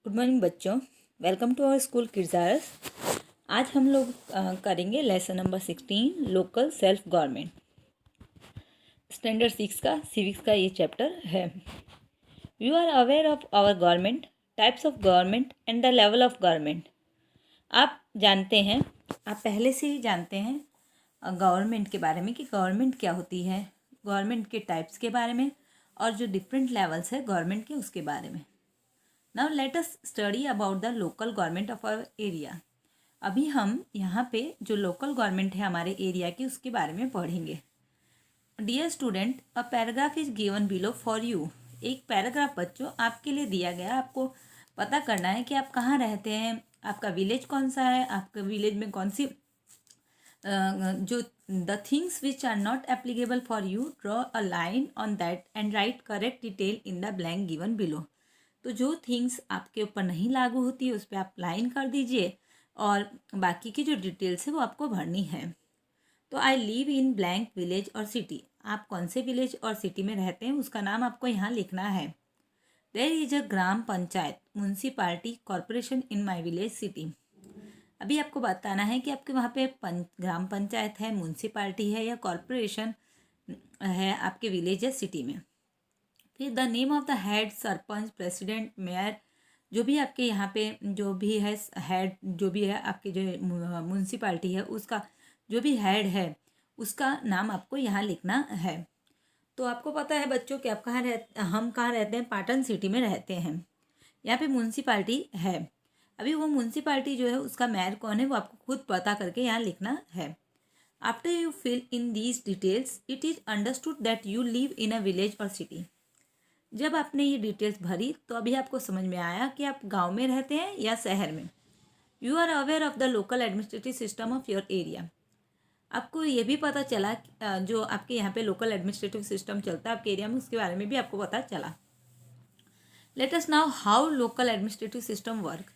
Good morning बच्चों, welcome to our school kids hours. आज हम लोग करेंगे lesson number 16 local self government. Standard 6 का सिविक्स का ये चैप्टर है। You are aware of our government, types of government and the level of government. आप जानते हैं, आप पहले से ही जानते हैं गवर्नमेंट के बारे में कि गवर्नमेंट क्या होती है, गवर्नमेंट के टाइप्स के बारे में और जो डिफरेंट लेवल्स है गवर्नमेंट के उसके बारे में। Now let us study about the local government of our area. अभी हम यहाँ पे जो लोकल गवर्नमेंट है हमारे एरिया की उसके बारे में पढ़ेंगे। Dear student, a paragraph is given below for you. एक पैराग्राफ बच्चों आपके लिए दिया गया। आपको पता करना है कि आप कहाँ रहते हैं, आपका विलेज कौन सा है, आपके विलेज में कौन सी जो the things which are not applicable for you, draw a line on that and write correct detail in the blank given below. तो जो थिंग्स आपके ऊपर नहीं लागू होती है उस पर आप लाइन कर दीजिए और बाकी की जो डिटेल्स है वो आपको भरनी है। तो I live in blank village और सिटी। आप कौन से विलेज और सिटी में रहते हैं उसका नाम आपको यहाँ लिखना है। There is a gram panchayat, municipality, corporation in my village city. अभी आपको बताना है कि आपके वहाँ पे ग्राम पंचायत है, म्यूनसिपालिटी है या कॉरपोरेशन है आपके विलेज या सिटी में। फिर the name of the head, sarpanch, president, mayor, जो भी आपके यहाँ पे जो भी है हेड, जो भी है आपकी जो म्यूनसिपालिटी है उसका जो भी हेड है उसका नाम आपको यहाँ लिखना है। तो आपको पता है बच्चों कि आप हम कहाँ रहते हैं, पाटन सिटी में रहते हैं। यहाँ पे म्यूनसिपालिटी है। अभी वो म्यूनसिपालिटी जो है उसका मेयर कौन है वो आपको खुद पता करके यहाँ लिखना है। After you fill in these details it is understood that you live in a village और सिटी। जब आपने ये डिटेल्स भरी तो अभी आपको समझ में आया कि आप गांव में रहते हैं या शहर में। You are aware of the local administrative system of your area. आपको ये भी पता चला जो आपके यहाँ पे लोकल एडमिनिस्ट्रेटिव सिस्टम चलता है आपके एरिया में उसके बारे में भी आपको पता चला। Let us now how local administrative system work.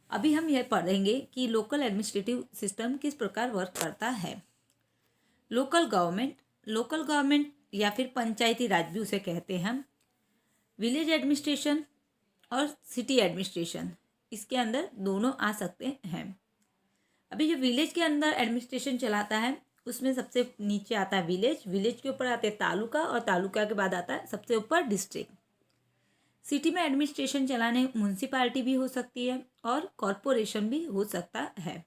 अभी हम यह पढ़ेंगे कि लोकल एडमिनिस्ट्रेटिव सिस्टम किस प्रकार वर्क करता है। लोकल गवर्नमेंट या फिर पंचायती राज भी उसे कहते हैं हम। विलेज एडमिनिस्ट्रेशन और सिटी एडमिनिस्ट्रेशन, इसके अंदर दोनों आ सकते हैं। अभी जो विलेज के अंदर एडमिनिस्ट्रेशन चलाता है उसमें सबसे नीचे आता है विलेज, विलेज के ऊपर आते हैं तालुका और तालुका के बाद आता है सबसे ऊपर डिस्ट्रिक्ट। सिटी में एडमिनिस्ट्रेशन चलाने म्यूनसिपालिटी भी हो सकती है और कॉरपोरेशन भी हो सकता है।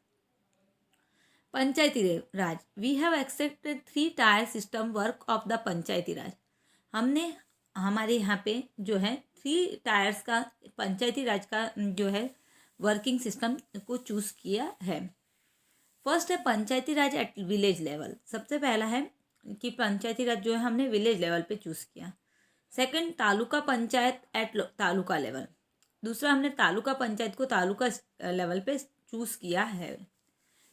पंचायती Raj, we have accepted 3 tier system work of the Panchayati Raj. हमने हमारे यहाँ पे जो है 3 टायर्स का पंचायती राज का जो है वर्किंग सिस्टम को चूज़ किया है। फर्स्ट है पंचायती राज एट विलेज लेवल। सबसे पहला है कि पंचायती राज जो है हमने विलेज लेवल पे चूज़ किया। Second taluka panchayat at taluka level. दूसरा हमने तालुका पंचायत को तालुका लेवल पे चूज़ किया है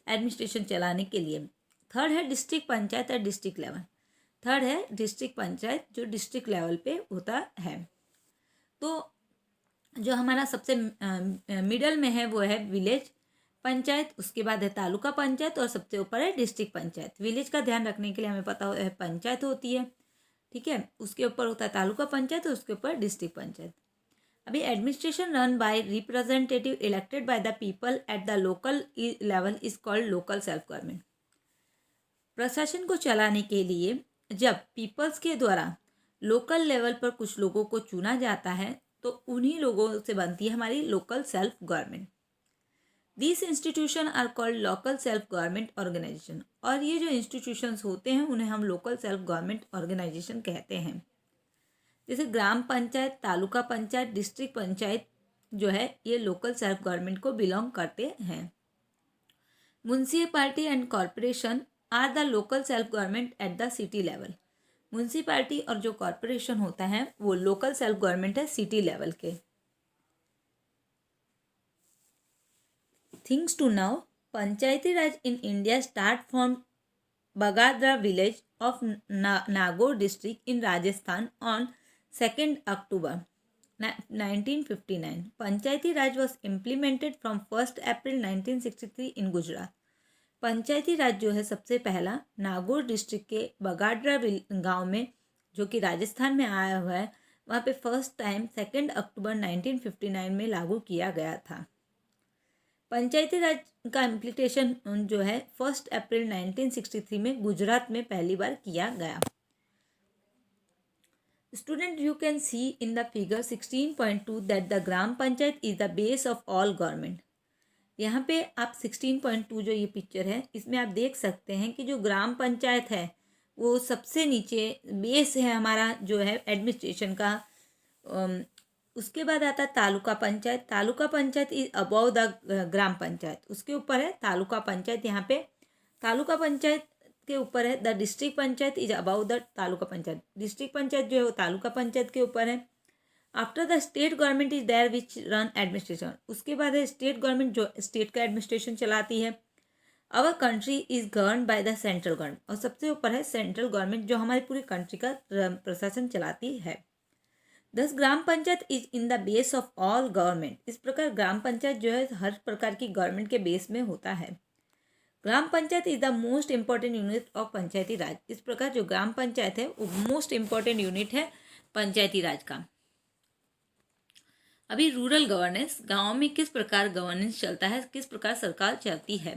एडमिनिस्ट्रेशन चलाने के लिए। थर्ड है district panchayat at district level. Third है डिस्ट्रिक्ट पंचायत जो डिस्ट्रिक्ट लेवल पे होता है। तो जो हमारा सबसे मिडल में है वो है विलेज पंचायत, उसके बाद है तालुका पंचायत और सबसे ऊपर है डिस्ट्रिक्ट पंचायत। विलेज का ध्यान रखने के लिए हमें पता है पंचायत होती है, ठीक है, उसके ऊपर होता है तालुका पंचायत और उसके ऊपर डिस्ट्रिक्ट पंचायत। अभी administration run by representative elected by the people at the local level is called local self government. प्रशासन को चलाने के लिए जब पीपल्स के द्वारा लोकल लेवल पर कुछ लोगों को चुना जाता है तो उन्हीं लोगों से बनती है हमारी local self government. This institution are called local self government organisation. और ये जो इंस्टीट्यूशंस होते हैं उन्हें हम लोकल सेल्फ गवर्नमेंट ऑर्गेनाइजेशन कहते हैं। जैसे ग्राम पंचायत, तालुका पंचायत, डिस्ट्रिक्ट पंचायत जो है ये लोकल सेल्फ गवर्नमेंट को बिलोंग करते हैं। Municipality and corporation are the local self government at the city level. Municipality और जो कॉरपोरेशन होता है वो लोकल सेल्फ गवर्नमेंट है सिटी लेवल के। Things to know, Panchayati Raj in India start from Bagdara village of Nagaur district in Rajasthan on 2 October 1959. Panchayati Raj was implemented from 1 अप्रैल 1963 इन गुजरात। पंचायती राज जो है सबसे पहला नागौर डिस्ट्रिक्ट के बगाड्रा गांव में जो कि राजस्थान में आया हुआ है वहाँ पे फर्स्ट टाइम 2 अक्टूबर 1959 में लागू किया गया था। पंचायती राज का इम्प्लीमेंटेशन जो है 1 अप्रैल 1963 में गुजरात में पहली बार किया गया। Student, you can see in the figure 16.2 that the gram panchayat is the base of all government। यहाँ पे आप 16.2 जो ये पिक्चर है इसमें आप देख सकते हैं कि जो ग्राम पंचायत है वो सबसे नीचे बेस है हमारा जो है एडमिनिस्ट्रेशन का। उसके बाद आता है taluka panchayat. Taluka panchayat is above the Gram Panchayat, उसके ऊपर है तालुका पंचायत। यहाँ पे तालुका पंचायत के ऊपर है the district panchayat is above the taluka panchayat. District panchayat जो है वो तालुका पंचायत के ऊपर है। After the state government is there which run administration, उसके बाद है स्टेट गवर्नमेंट जो स्टेट का एडमिनिस्ट्रेशन चलाती है। Our country is govern by the central government, और सबसे ऊपर है सेंट्रल गवर्नमेंट जो हमारी पूरी कंट्री का प्रशासन चलाती है। Thus Gram Panchayat is in the base of all government, इस प्रकार ग्राम पंचायत जो है हर प्रकार की गवर्नमेंट के बेस में होता है। Gram Panchayat is the most important unit of Panchayati Raj, इस प्रकार जो ग्राम पंचायत है वो मोस्ट इंपॉर्टेंट यूनिट है पंचायती राज का। अभी रूरल गवर्नेंस, गांव में किस प्रकार गवर्नेंस चलता है, किस प्रकार सरकार चलती है।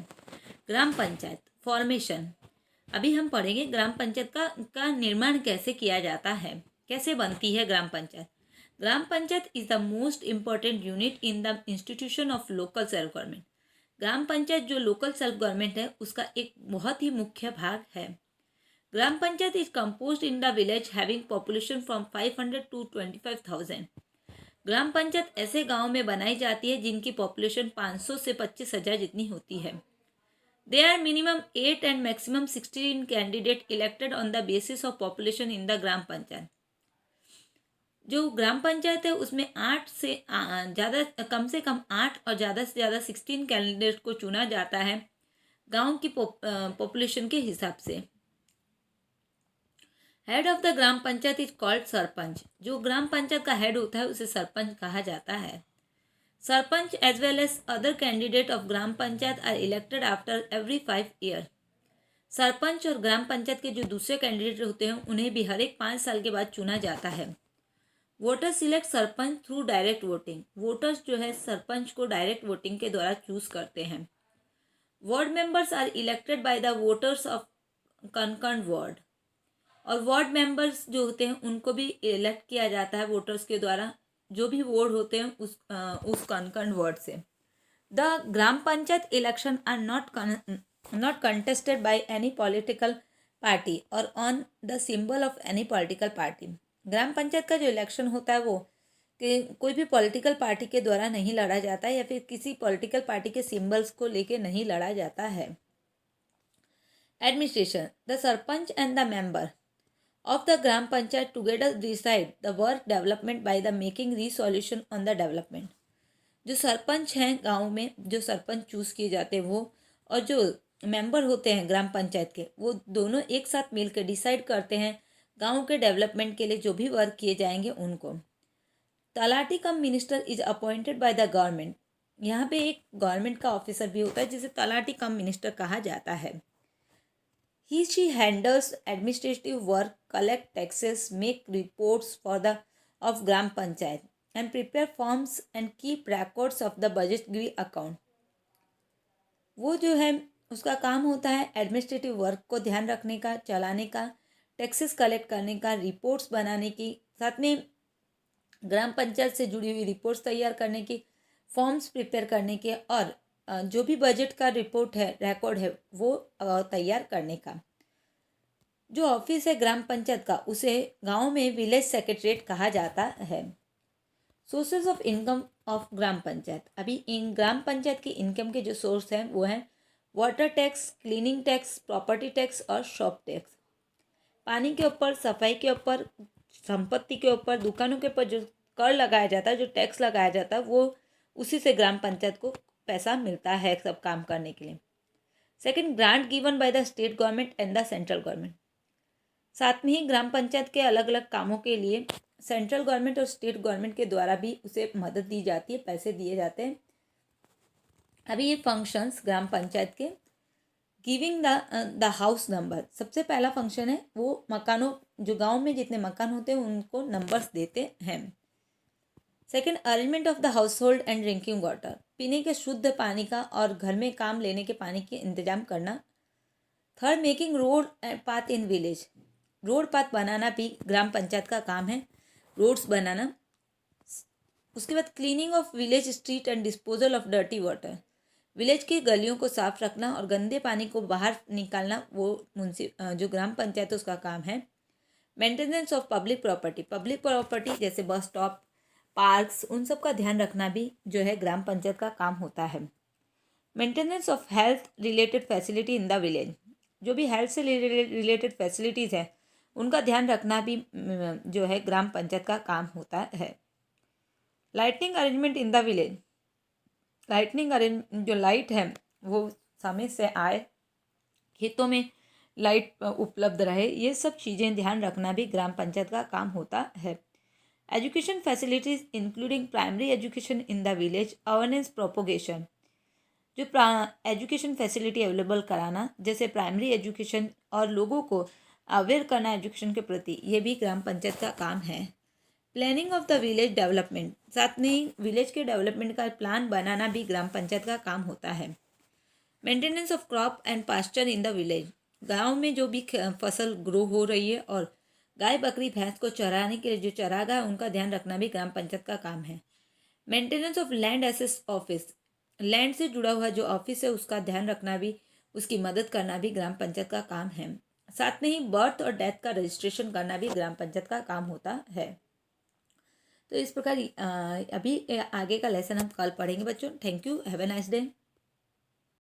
ग्राम पंचायत फॉर्मेशन, अभी हम पढ़ेंगे ग्राम पंचायत का निर्माण कैसे किया जाता है, कैसे बनती है Gram Panchayat. Gram Panchayat is the most important unit in the institution of local self government. Gram Panchayat जो लोकल सेल्फ गवर्नमेंट है उसका एक बहुत ही मुख्य भाग है। Gram Panchayat is composed in the village having population from 500 to 25,000। Gram Panchayat ऐसे गांव में बनाई जाती है जिनकी पॉपुलेशन 500 से 25,000 जितनी होती है। There are minimum 8 and maximum 16 candidate elected on the basis of population in the ग्राम पंचायत। जो ग्राम पंचायत है उसमें 8 से ज़्यादा, कम से कम 8 और ज़्यादा से ज़्यादा 16 कैंडिडेट को चुना जाता है गांव की पॉपुलेशन के हिसाब से। Head of the Gram Panchayat is called sarpanch, जो ग्राम पंचायत का हेड होता है उसे सरपंच कहा जाता है। Sarpanch as well as other candidate of gram panchayat are elected after every 5 year. Sarpanch और ग्राम पंचायत के जो दूसरे कैंडिडेट होते हैं उन्हें भी हर एक 5 साल के बाद चुना जाता है। Voter select sarpanch through direct voting, voters जो है सरपंच को डायरेक्ट वोटिंग के द्वारा चूज करते हैं। Ward members are elected by the voters of concern ward, और वार्ड मेंबर्स जो होते हैं उनको भी इलेक्ट किया जाता है वोटर्स के द्वारा, जो भी वार्ड होते हैं उस कंकर्न वार्ड से। The Gram Panchayat election are not contested by any political party और on the symbol of any political party. Gram Panchayat का जो इलेक्शन होता है वो कि कोई भी पॉलिटिकल पार्टी के द्वारा नहीं लड़ा जाता है या फिर किसी पॉलिटिकल पार्टी के सिंबल्स को लेके नहीं लड़ा जाता है। Administration, the sarpanch and the member of the gram panchayat together decide the work development by the making resolution on the development। जो सरपंच हैं गांव में, जो सरपंच चूज किए जाते हैं वो, और जो मेंबर होते हैं ग्राम पंचायत के, वो दोनों एक साथ मिलकर डिसाइड करते हैं गांव के डेवलपमेंट के लिए जो भी वर्क किए जाएंगे उनको। Talati cum minister is appointed by the government, यहाँ पे एक गवर्नमेंट का ऑफिसर भी होता है जिसे तलाटी कम मिनिस्टर कहा जाता है। She handles administrative work, collect taxes, make reports for the of gram panchayat, and prepare forms and keep records of the budgetary account। वो जो है उसका काम होता है एडमिनिस्ट्रेटिव वर्क को ध्यान रखने का, चलाने का, टैक्सेस कलेक्ट करने का, रिपोर्ट्स बनाने की, साथ में ग्राम पंचायत से जुड़ी हुई रिपोर्ट्स तैयार करने की, फॉर्म्स प्रिपेयर करने के, और जो भी बजट का रिपोर्ट है, रिकॉर्ड है, वो तैयार करने का। जो ऑफिस है ग्राम पंचायत का उसे गांव में विलेज सेक्रेटरीट कहा जाता है। Sources of income of gram panchayat, अभी इन ग्राम पंचायत की इनकम के जो सोर्स हैं वो हैं water tax, cleaning tax, property tax और शॉप टैक्स। पानी के ऊपर, सफाई के ऊपर, संपत्ति के ऊपर, दुकानों के ऊपर जो कर लगाया जाता है, जो टैक्स लगाया जाता है, वो उसी से ग्राम पंचायत को पैसा मिलता है सब काम करने के लिए। Second, grant given by the state government and the central government, साथ में ही ग्राम पंचायत के अलग अलग कामों के लिए सेंट्रल गवर्नमेंट और स्टेट गवर्नमेंट के द्वारा भी उसे मदद दी जाती है, पैसे दिए जाते हैं। अभी ये फंक्शंस ग्राम पंचायत के, गिविंग द हाउस नंबर, सबसे पहला फंक्शन है वो मकानों जो गांव में जितने मकान होते हैं उनको नंबर्स देते हैं। Second, arrangement of the house hold and drinking water, पीने के शुद्ध पानी का और घर में काम लेने के पानी के इंतजाम करना। Third, making road path in village, road path बनाना भी ग्राम पंचायत का काम है, रोड्स बनाना। उसके बाद cleaning of village street and disposal of dirty water, village की गलियों को साफ रखना और गंदे पानी को बाहर निकालना वो जो ग्राम पंचायत है उसका काम है। मेंटेनेंस ऑफ पब्लिक प्रॉपर्टी जैसे बस स्टॉप, पार्क्स, उन सब का ध्यान रखना भी जो है ग्राम पंचायत का काम होता है। Maintenance of health related facility in the village, जो भी हेल्थ से रिलेटेड फैसिलिटीज़ है उनका ध्यान रखना भी जो है ग्राम पंचायत का काम होता है। Lightning arrangement in the village, lightning arrange जो लाइट है वो समय से आए, खेतों में लाइट उपलब्ध रहे, ये सब चीज़ें ध्यान रखना भी ग्राम पंचायत का काम होता है। Education facilities including primary education in the village, awareness propagation, जो एजुकेशन फैसिलिटी अवेलेबल कराना जैसे प्राइमरी एजुकेशन और लोगों को अवेयर करना एजुकेशन के प्रति, ये भी ग्राम पंचायत का काम है। Planning of the village development, साथ में विलेज के डेवलपमेंट का प्लान बनाना भी ग्राम पंचायत का काम होता है। Maintenance of crop and pasture in the village, गांव में जो भी फसल ग्रो हो रही है और गाय बकरी भैंस को चराने के लिए जो चरागाह है उनका ध्यान रखना भी ग्राम पंचायत का काम है। Maintenance of land assess office, land से जुड़ा हुआ जो ऑफिस है उसका ध्यान रखना भी, उसकी मदद करना भी ग्राम पंचायत का काम है। साथ में ही बर्थ और डेथ का रजिस्ट्रेशन करना भी ग्राम पंचायत का काम होता है। तो इस प्रकार अभी आगे का लेसन हम कल पढ़ेंगे बच्चों। Thank you, have a nice day.